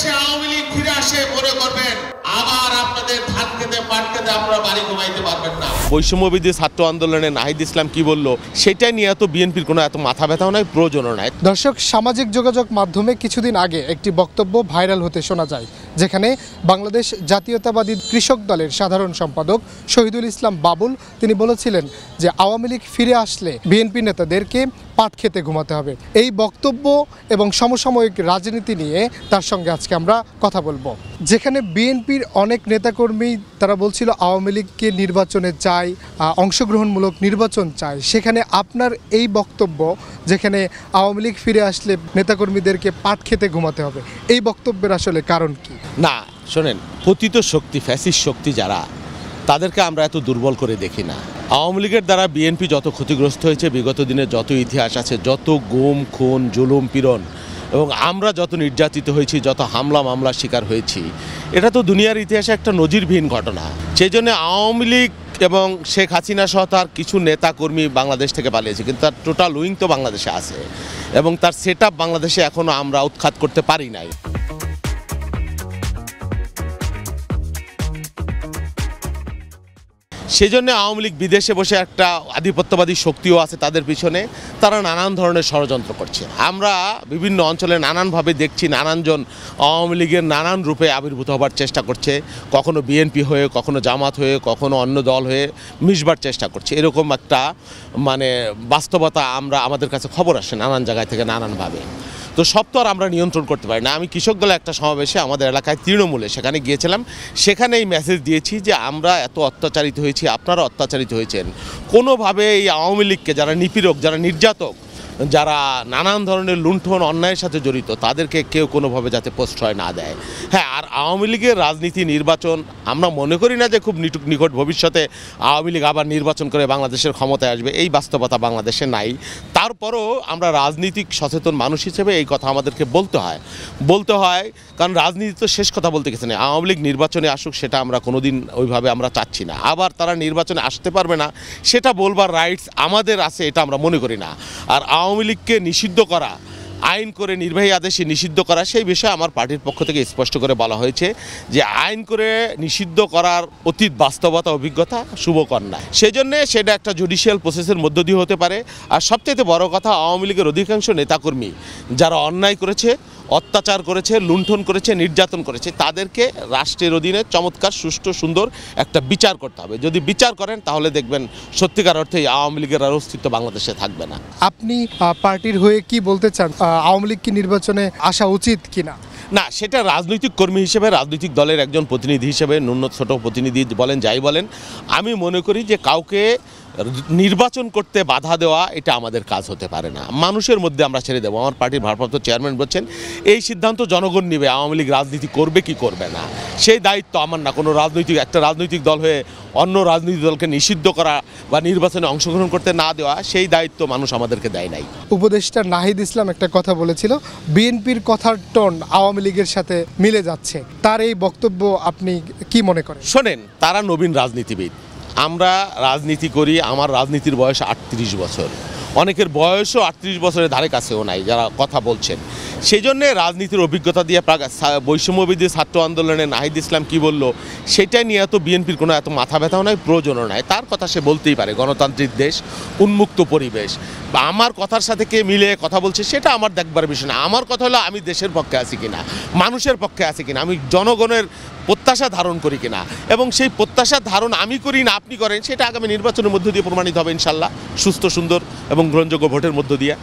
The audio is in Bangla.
বাংলাদেশে আওয়ামী লীগ ফিরে আসে মনে করবেন আবার আপনাদের ধান খেতে পাট খেতে আপনারা বাড়ি ঘুমাইতে পারবেন না। বৈষম্যবিরোধী ছাত্র আন্দোলনে নাহিদ ইসলাম কি বলল সেটা নিয়ে এত বিএনপির কোনো এত মাথা ব্যথাও নয়, প্রয়োজনও নাই। দর্শক, সামাজিক যোগাযোগ মাধ্যমে কিছুদিন আগে একটি বক্তব্য ভাইরাল হতে শোনা যায়, যেখানে বাংলাদেশ জাতীয়তাবাদী কৃষক দলের সাধারণ সম্পাদক শহীদুল ইসলাম বাবুল তিনি বলেছিলেন যে আওয়ামী লীগ ফিরে আসলে বিএনপি নেতাদেরকে পাট খেতে ঘুমাতে হবে। এই বক্তব্য এবং সমসাময়িক রাজনীতি নিয়ে তার সঙ্গে আজকে আমরা কথা বলবো। যেখানে বিএনপির অনেক নেতাকর্মী তারা বলছিল আওয়ামী লীগকে নির্বাচনে চাই, অংশগ্রহণমূলক নির্বাচন চাই, সেখানে আপনার এই বক্তব্য যেখানে আওয়ামী লীগ ফিরে আসলে নেতাকর্মীদেরকে পাট খেতে ঘুমাতে হবে, এই বক্তব্যের আসলে কারণ কি? না শোনেন, পতিত শক্তি ফ্যাসিস্ট শক্তি যারা, তাদেরকে আমরা এত দুর্বল করে দেখি না। আওয়ামী লীগের দ্বারা বিএনপি যত ক্ষতিগ্রস্ত হয়েছে, বিগত দিনে যত ইতিহাস আছে, যত গুম খুন জুলুম পীড়ন এবং আমরা যত নির্যাতিত হয়েছি, যত হামলা মামলার শিকার হয়েছি, এটা তো দুনিয়ার ইতিহাসে একটা নজিরবিহীন ঘটনা। সেই জন্য আওয়ামী লীগ এবং শেখ হাসিনা সহ তার কিছু নেতাকর্মী বাংলাদেশ থেকে পালিয়েছে, কিন্তু তার টোটাল উইং তো বাংলাদেশে আছে এবং তার সেট আপ বাংলাদেশে এখনও আমরা উৎখাত করতে পারি নাই। সেই জন্য আওয়ামী লীগ বিদেশে বসে একটা আধিপত্যবাদী শক্তিও আছে তাদের পিছনে, তারা নানান ধরনের ষড়যন্ত্র করছে। আমরা বিভিন্ন অঞ্চলে নানানভাবে দেখছি, নানানজন আওয়ামী লীগের নানান রূপে আবির্ভূত হবার চেষ্টা করছে, কখনো বিএনপি হয়ে, কখনো জামাত হয়ে, কখনো অন্য দল হয়ে মিশবার চেষ্টা করছে। এরকম একটা বাস্তবতা আমাদের কাছে খবর আসে নানান জায়গায় থেকে নানানভাবে। তো সব তো আর আমরা নিয়ন্ত্রণ করতে পারি না। আমি কৃষক দলের একটা সমাবেশে আমাদের এলাকায় তৃণমূলে সেখানে গিয়েছিলাম, সেখানে এই মেসেজ দিয়েছি যে আমরা এত অত্যাচারিত হয়েছি, আপনারা অত্যাচারিত হয়েছেন, কোনোভাবে এই আওয়ামী লীগকে যারা নিপীড়ক, যারা নির্যাতক, যারা নানান ধরনের লুণ্ঠন অন্যায়ের সাথে জড়িত, তাদেরকে কেউ কোনোভাবে যাতে প্রশ্রয় না দেয়। হ্যাঁ, আর আওয়ামী লীগের রাজনীতি নির্বাচন আমরা মনে করি না যে খুব নিকট ভবিষ্যতে আওয়ামী লীগ আবার নির্বাচন করে বাংলাদেশের ক্ষমতায় আসবে, এই বাস্তবতা বাংলাদেশে নাই। তারপরও আমরা রাজনীতিক সচেতন মানুষ হিসেবে এই কথা আমাদেরকে বলতে হয়, কারণ রাজনীতি তো শেষ কথা বলতে গেছে না। আওয়ামী লীগ নির্বাচনে আসুক সেটা আমরা কোনোদিন ওইভাবে আমরা চাচ্ছি না, আবার তারা নির্বাচনে আসতে পারবে না সেটা বলবার রাইটস আমাদের আছে, এটা আমরা মনে করি না। আর আওয়ামী লীগকে নিষিদ্ধ করা, আইন করে নির্বাহী আদেশে নিষিদ্ধ করা, সেই বিষয়ে আমার পার্টির পক্ষ থেকে স্পষ্ট করে বলা হয়েছে যে আইন করে নিষিদ্ধ করার অতীত বাস্তবতা অভিজ্ঞতা শুভকর না। সেই জন্যে সেটা একটা জুডিশিয়াল প্রসেসের মধ্য দিয়ে হতে পারে। আর সবচেয়ে বড় কথা, আওয়ামী লীগের অধিকাংশ নেতাকর্মী যারা অন্যায় করেছে, অত্যাচার করেছে, লুণ্ঠন করেছে, নির্যাতন করেছে, তাদেরকে রাষ্ট্রের অধীনে চমৎকার সুষ্ঠু সুন্দর একটা বিচার করতে হবে। যদি বিচার করেন তাহলে দেখবেন সত্যিকার অর্থে আওয়ামী লীগের আর অস্তিত্ব বাংলাদেশে থাকবে না। আপনি পার্টির হয়ে কি বলতে চান, আওয়ামী লীগ কি নির্বাচনে আসা উচিত কিনা? না, সেটা রাজনৈতিক কর্মী হিসেবে, রাজনৈতিক দলের একজন প্রতিনিধি হিসেবে, ন্যূনতম ছোট প্রতিনিধি বলেন যাই বলেন, আমি মনে করি যে কাউকে নির্বাচন করতে বাধা দেওয়া এটা আমাদের কাজ হতে পারে না। মানুষের মধ্যে আমরা ছেড়ে দেবো। আমার পার্টির ভারপ্রাপ্ত চেয়ারম্যান বলছেন এই সিদ্ধান্ত জনগণ নেবে আওয়ামী লীগ রাজনীতি করবে কি করবে না, সেই দায়িত্ব আমার না। কোনো একটা রাজনৈতিক দল হয়ে অন্য রাজনৈতিক দলকে নিষিদ্ধ করা বা নির্বাচনে অংশগ্রহণ করতে না দেওয়া, সেই দায়িত্ব মানুষ আমাদেরকে দেয় নাই। উপদেষ্টা নাহিদ ইসলাম একটা কথা বলেছিল, বিএনপির কথার টোন আওয়ামী লীগের সাথে মিলে যাচ্ছে, তার এই বক্তব্য আপনি কি মনে করেন? শোনেন, তারা নবীন রাজনীতিবিদ, আমরা রাজনীতি করি, আমার রাজনীতির বয়স 38 বছর, অনেকের বয়সও 38 বছরের ধারে কাছেও নাই যারা কথা বলছেন। সেই জন্যে রাজনীতির অভিজ্ঞতা দিয়ে বৈষম্যবিরোধী ছাত্র আন্দোলনে নাহিদ ইসলাম কি বলল সেটা নিয়ে এত বিএনপির কোনো এত মাথা ব্যথাও নয়, প্রয়োজনও নাই। তার কথা সে বলতেই পারে, গণতান্ত্রিক দেশ, উন্মুক্ত পরিবেশ। বা আমার কথার সাথে কে মিলে কথা বলছে সেটা আমার দেখবার বিষয় না। আমার কথা হলো আমি দেশের পক্ষে আছি কিনা, মানুষের পক্ষে আছি কিনা, আমি জনগণের প্রত্যাশা ধারণ করি কিনা, এবং সেই প্রত্যাশা ধারণ আমি করি না আপনি করেন, সেটা আগামী নির্বাচনের মধ্য দিয়ে প্রমাণিত হবে ইনশাল্লাহ, সুস্থ সুন্দর এবং গ্রহণযোগ্য ভোটের মধ্য দিয়ে।